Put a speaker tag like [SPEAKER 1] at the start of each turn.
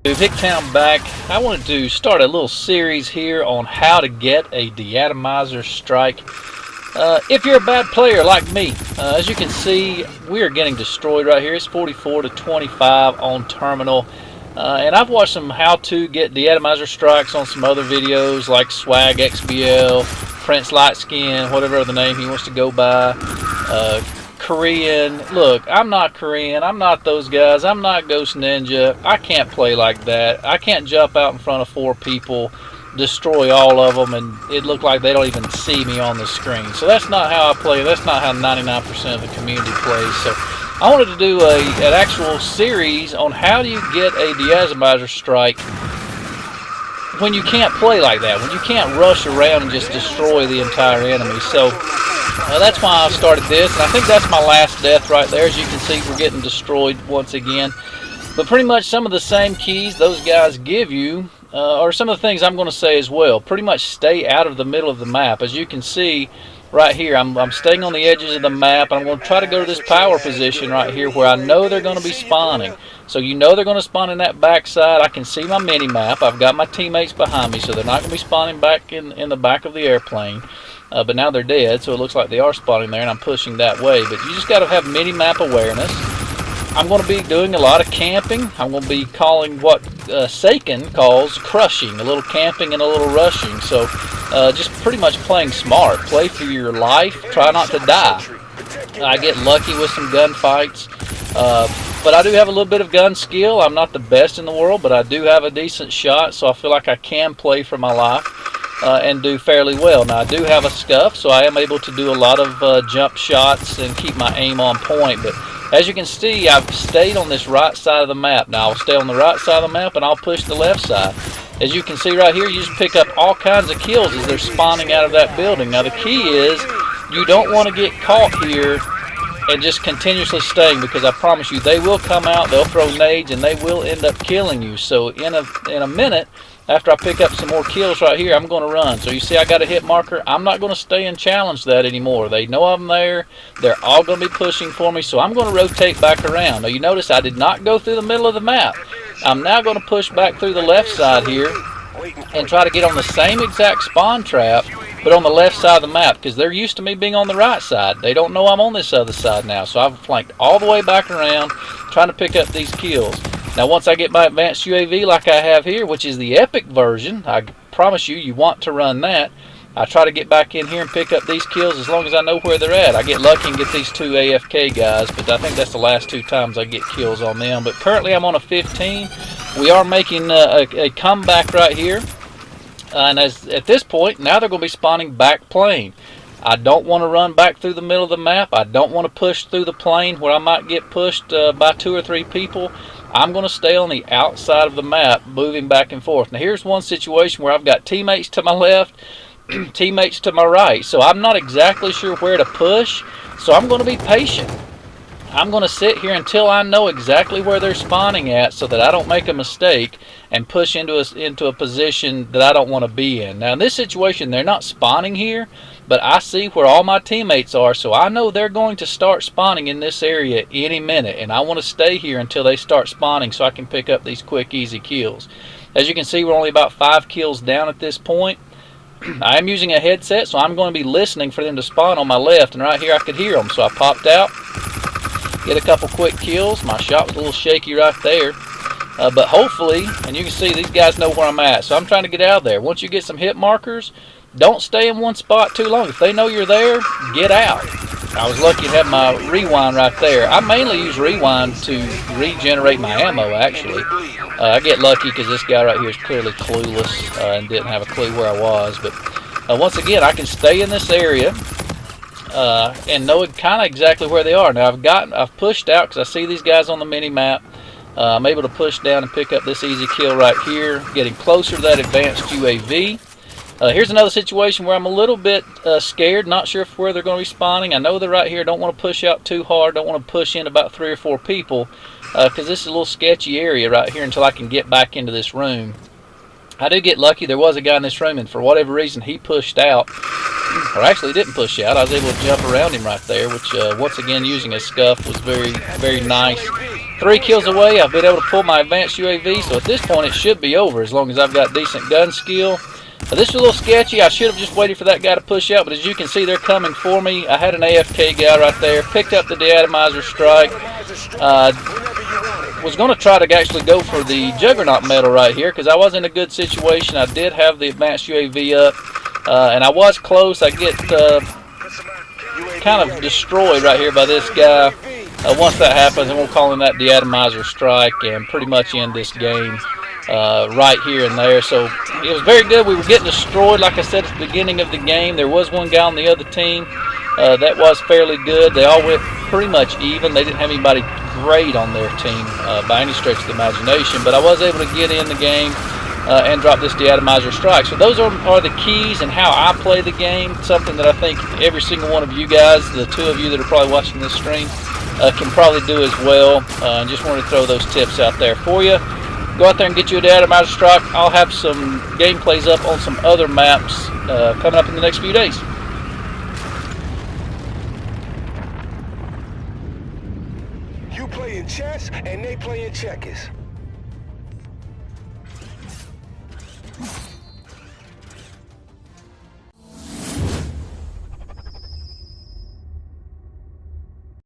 [SPEAKER 1] Hicktown back. I wanted to start a little series here on how to get a De-Atomizer strike. If you're a bad player like me, as you can see, we are getting destroyed right here. It's 44 to 25 on terminal. And I've watched some how to get De-Atomizer strikes on some other videos like Swag XBL, Prince Lightskin, whatever other name he wants to go by. Korean. Look, I'm not Korean. I'm not those guys. I'm not Ghost Ninja. I can't play like that. I can't jump out in front of 4 people, destroy all of them, and it look like they don't even see me on the screen. So that's not how I play. That's not how 99% of the community plays. So I wanted to do an actual series on how do you get a De-Atomizer strike when you can't play like that, when you can't rush around and just destroy the entire enemy. So that's why I started this, and I think that's my last death right there. As you can see, we're getting destroyed once again. But pretty much some of the same keys those guys give you are some of the things I'm going to say as well. Pretty much stay out of the middle of the map. As you can see right here, I'm staying on the edges of the map. I'm going to try to go to this power position right here where I know they're going to be spawning. So you know they're going to spawn in that backside. I can see my mini-map. I've got my teammates behind me, so they're not going to be spawning back in the back of the airplane. But now they're dead, so it looks like they are spawning there, and I'm pushing that way. But you just got to have mini-map awareness. I'm going to be doing a lot of camping. I'm going to be calling what Saken calls crushing, a little camping and a little rushing. So just pretty much playing smart. Play for your life. Try not to die. I get lucky with some gunfights. But I do have a little bit of gun skill. I'm not the best in the world, but I do have a decent shot, so I feel like I can play for my life. And do fairly well. Now I do have a scuff, so I am able to do a lot of jump shots and keep my aim on point. But as you can see, I've stayed on this right side of the map. Now I'll stay on the right side of the map and I'll push the left side. As you can see right here, you just pick up all kinds of kills as they're spawning out of that building. Now the key is you don't want to get caught here and just continuously staying, because I promise you they will come out, they'll throw nades, and they will end up killing you. So in a minute, after I pick up some more kills right here, I'm going to run. So you see I got a hit marker. I'm not going to stay and challenge that anymore. They know I'm there. They're all going to be pushing for me, so I'm going to rotate back around. Now you notice I did not go through the middle of the map. I'm now going to push back through the left side here and try to get on the same exact spawn trap, but on the left side of the map, because they're used to me being on the right side. They don't know I'm on this other side now, so I've flanked all the way back around trying to pick up these kills. Now once I get my advanced UAV like I have here, which is the epic version, I promise you want to run that. I try to get back in here and pick up these kills as long as I know where they're at. I get lucky and get these 2 AFK guys, but I think that's the last 2 times I get kills on them. But currently I'm on a 15. We are making a comeback right here. And at this point, now they're going to be spawning back plane. I don't want to run back through the middle of the map. I don't want to push through the plane where I might get pushed by 2 or 3 people. I'm going to stay on the outside of the map, moving back and forth. Now here's one situation where I've got teammates to my left, teammates to my right. So I'm not exactly sure where to push, so I'm going to be patient. I'm going to sit here until I know exactly where they're spawning at so that I don't make a mistake and push into a position that I don't want to be in. Now in this situation, they're not spawning here, but I see where all my teammates are, so I know they're going to start spawning in this area any minute, and I want to stay here until they start spawning so I can pick up these quick, easy kills. As you can see, we're only about 5 kills down at this point. I am using a headset, so I'm going to be listening for them to spawn on my left, and right here I could hear them, so I popped out, get a couple quick kills. My shot was a little shaky right there, but hopefully, and you can see these guys know where I'm at, so I'm trying to get out of there. Once you get some hit markers, don't stay in one spot too long. If they know you're there, get out. I was lucky to have my rewind right there. I mainly use rewind to regenerate my ammo, actually. I get lucky because this guy right here is clearly clueless and didn't have a clue where I was. But once again, I can stay in this area and know kind of exactly where they are. Now I've pushed out because I see these guys on the mini map. I'm able to push down and pick up this easy kill right here, getting closer to that advanced UAV. Here's another situation where I'm a little bit scared, not sure where they're going to be spawning. I know they're right here. Don't want to push out too hard. Don't want to push in about 3 or 4 people because this is a little sketchy area right here until I can get back into this room. I do get lucky. There was a guy in this room, and for whatever reason, he pushed out. Or actually, didn't push out. I was able to jump around him right there, which once again, using a scuff was very, very nice. 3 kills away. I've been able to pull my advanced UAV, so at this point it should be over as long as I've got decent gun skill. This is a little sketchy. I should have just waited for that guy to push out, but as you can see, they're coming for me. I had an AFK guy right there. Picked up the De-Atomizer strike. Was going to try to actually go for the Juggernaut medal right here because I was in a good situation. I did have the advanced UAV up, and I was close. I get kind of destroyed right here by this guy. Once that happens, we'll call him that De-Atomizer strike and pretty much end this game right here and there. So it was very good. We were getting destroyed, like I said at the beginning of the game. There was one guy on the other team that was fairly good. They all went pretty much even. They didn't have anybody great on their team by any stretch of the imagination, but I was able to get in the game and drop this De-Atomizer strike. So those are the keys and how I play the game, something that I think every single one of you guys, the 2 of you that are probably watching this stream, can probably do as well. And just wanted to throw those tips out there for you. Go out there and get you a De-Atomizer strike. I'll have some gameplays up on some other maps coming up in the next few days.
[SPEAKER 2] You playing chess and they playing checkers.